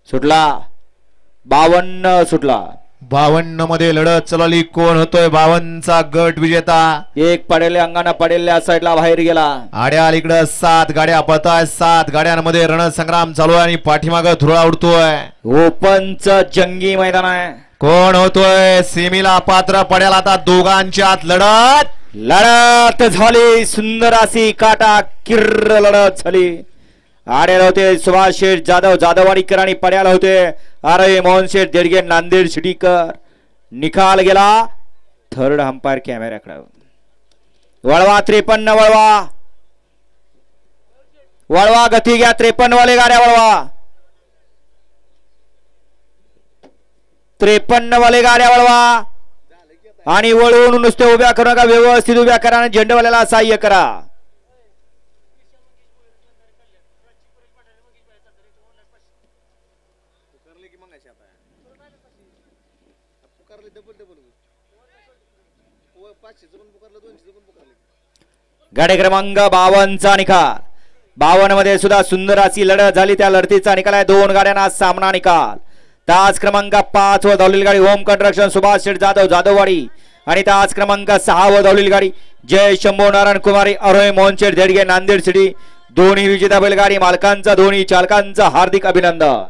सुटला 52 सुटला 52 मध्ये लढत चालली. कोण होतोय 52 चा गट विजेता? एक पडेले अंगाने पडेल्या साईडला बाहेर गेला. आड्या अलीकडे 7 गाड्या पळताय. 7 गाड्यांमध्ये रणसंग्राम चालू आहे आणि पाठीमागे धुळा उडतोय. ओपनचं जंगी मैदान आहे. कोण होतोय सेमीला पात्र पडेल? आता दोघांची आत लढत झाली. सुंदर अशी काटा किर्र लढत झाली. आडेल होते सुभाष शेठ जाधव जाधववाडीकर आणि पड्याला होते आरय मोहन शेठ देडगे नांदेड सिटीकर. निकाल गेला थर्ड अंपायर कॅमेऱ्याकडे. वळवा 53 वळवा गती घ्या. 53 वाले गाड्या वळवा. 53 वाले गाड्या वळवा आणि वळवून नुसते उभ्या करू नका. व्यवस्थित उभ्या करा आणि झेंडेवाल्याला सहाय्य करा. गाडी क्रमांक 52 चा निकाल. 52 मध्ये सुद्धा सुंदर अशी लढत झाली. त्या लढतीचा निकाल आहे 2 गाड्यांना सामना निकाल. तास क्रमांक 5 व धावलेली गाडी होम कंस्ट्रक्शन सुभाष शेठ जाधव जाधववाडी आणि तास क्रमांक 6 व धावलेली गाडी जय शंभू नारायण कुमारी अरोय मोहन शेठ देडगे नांदेड सिटी. दोन्ही विजेता बैलगाडी मालकांचा दोन्ही चालकांचा हार्दिक अभिनंदन.